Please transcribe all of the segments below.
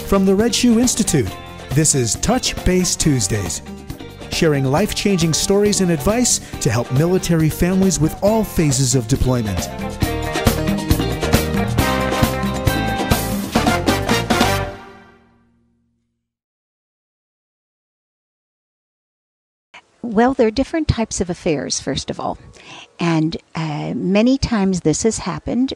From the Red Shoe Institute, this is Touch Base Tuesdays, sharing life-changing stories and advice to help military families with all phases of deployment. Well, there are different types of affairs, first of all. And many times this has happened.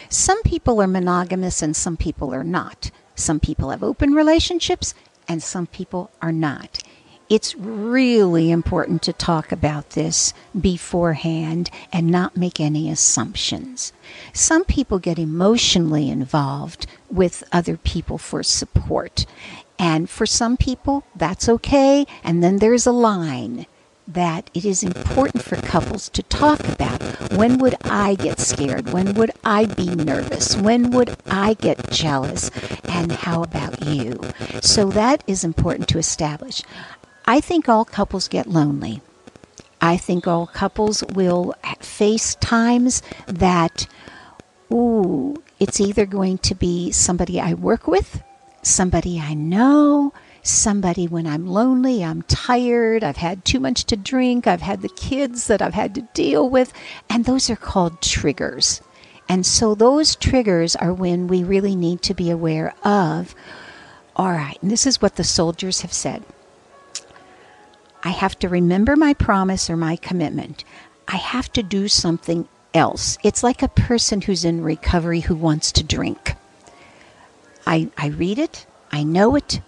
Some people are monogamous and some people are not. Some people have open relationships and some people are not. It's really important to talk about this beforehand and not make any assumptions. Some people get emotionally involved with other people for support. And for some people, that's okay. And then there's a line that it is important for couples to talk about. When would I get scared? When would I be nervous? When would I get jealous? And how about you? So that is important to establish. I think all couples get lonely. I think all couples will face times that, it's either going to be somebody I work with, somebody I know, somebody when I'm lonely, I'm tired, I've had too much to drink, I've had the kids that I've had to deal with, and those are called triggers. And so those triggers are when we really need to be aware of, all right, and this is what the soldiers have said. I have to remember my promise or my commitment. I have to do something else. It's like a person who's in recovery who wants to drink. I read it, I know it,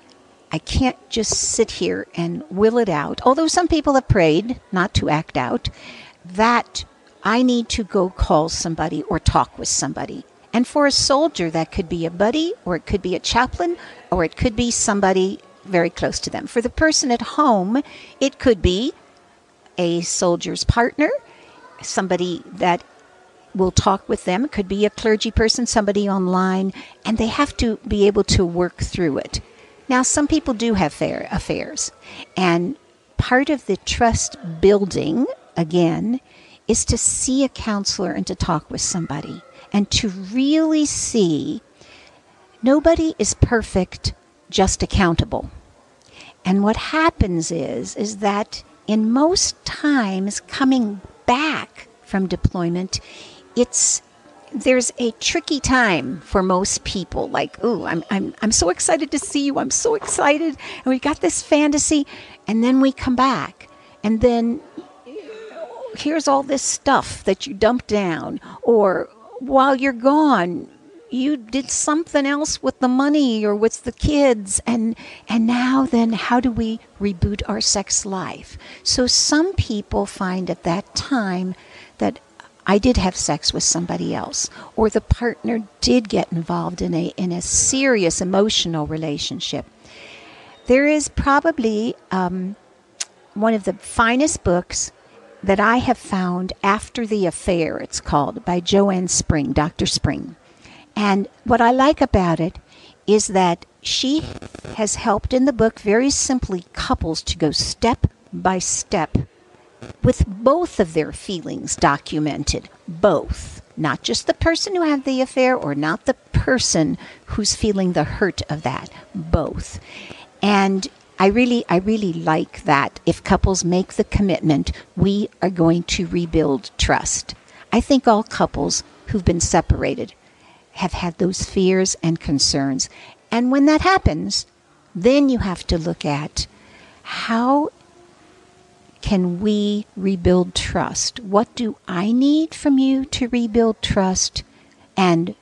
I can't just sit here and will it out. Although some people have prayed not to act out, that I need to go call somebody or talk with somebody. And for a soldier, that could be a buddy, or it could be a chaplain, or it could be somebody very close to them. For the person at home, it could be a soldier's partner, somebody that will talk with them. It could be a clergy person, somebody online, and they have to be able to work through it. Now, some people do have affairs, and part of the trust building, again, is to see a counselor and to talk with somebody, and to really see nobody is perfect, just accountable. And what happens is that in most times coming back from deployment, there's a tricky time for most people. Like, I'm so excited to see you. I'm so excited. And we got this fantasy. And then we come back. And then here's all this stuff that you dumped down. Or while you're gone, you did something else with the money or with the kids. And now then, how do we reboot our sex life? So some people find at that time that I did have sex with somebody else, or the partner did get involved in a serious emotional relationship. There is probably one of the finest books that I have found, After the Affair, it's called, by Joanne Spring, Dr. Spring. And what I like about it is that she has helped in the book very simply couples to go step by step with both of their feelings documented, both, not just the person who had the affair or not the person who's feeling the hurt of that, both. And I really like that. If couples make the commitment, we are going to rebuild trust. I think all couples who've been separated have had those fears and concerns. And when that happens, then you have to look at how can we rebuild trust? What do I need from you to rebuild trust? And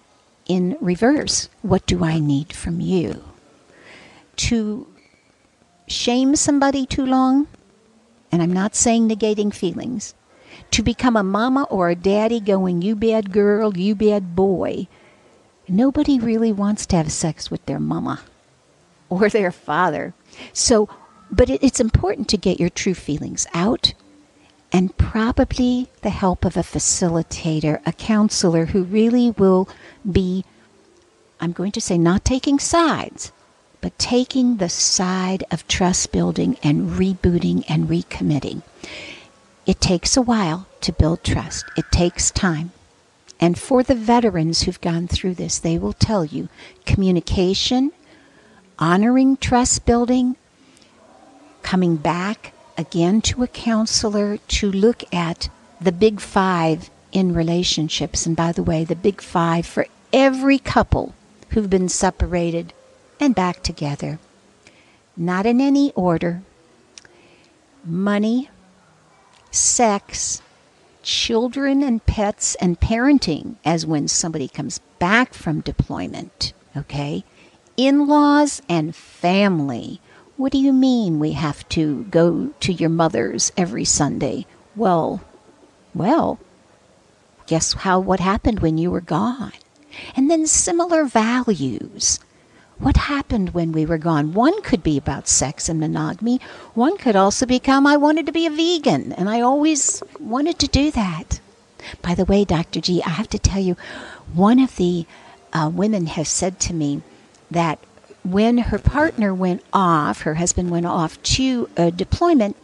in reverse, what do I need from you? To shame somebody too long, and I'm not saying negating feelings, to become a mama or a daddy going, you bad girl, you bad boy. Nobody really wants to have sex with their mama or their father. So, but it's important to get your true feelings out, and probably the help of a facilitator, a counselor who really will be, I'm going to say, not taking sides, but taking the side of trust building and rebooting and recommitting. It takes a while to build trust. It takes time. And for the veterans who've gone through this, they will tell you communication, honoring trust building, coming back again to a counselor to look at the big five in relationships. And by the way, the big five for every couple who've been separated and back together. Not in any order. Money, sex, children and pets, and parenting, as when somebody comes back from deployment, okay? In-laws and family. What do you mean we have to go to your mother's every Sunday? Well, guess what happened when you were gone? And then similar values. What happened when we were gone? One could be about sex and monogamy. One could also become, I wanted to be a vegan, and I always wanted to do that. By the way, Dr. G, I have to tell you, one of the women has said to me that when her partner went off, her husband went off to a deployment,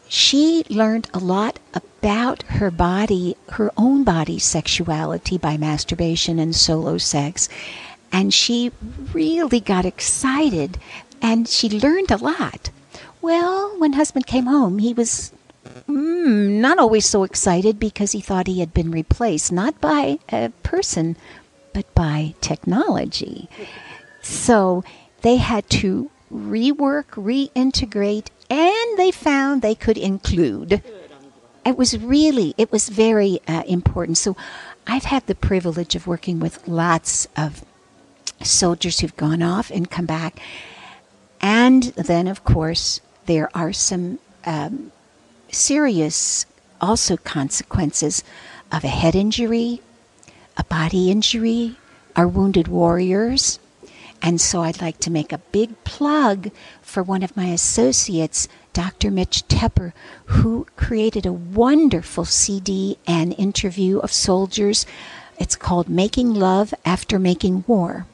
she learned a lot about her body, her own body sexuality by masturbation and solo sex. And she really got excited, and she learned a lot. Well, when husband came home, he was not always so excited because he thought he had been replaced, not by a person, but by technology. So they had to rework, reintegrate, and they found they could include. It was very important. So I've had the privilege of working with lots of soldiers who've gone off and come back. And then, of course, there are some serious also consequences of a head injury, a body injury, our wounded warriors. And so I'd like to make a big plug for one of my associates, Dr. Mitch Tepper, who created a wonderful CD and interview of soldiers. It's called Making Love After Making War.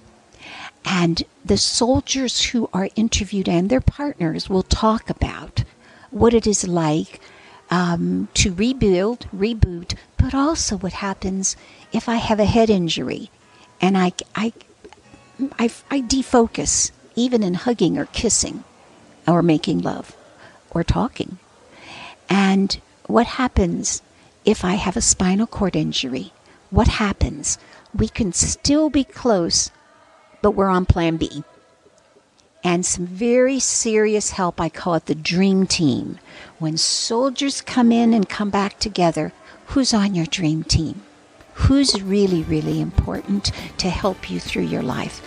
And the soldiers who are interviewed and their partners will talk about what it is like to rebuild, reboot, but also what happens if I have a head injury and I defocus, even in hugging or kissing or making love or talking. And what happens if I have a spinal cord injury? What happens? We can still be close, but we're on plan B. And some very serious help, I call it the dream team. When soldiers come in and come back together, who's on your dream team? Who's really, really important to help you through your life?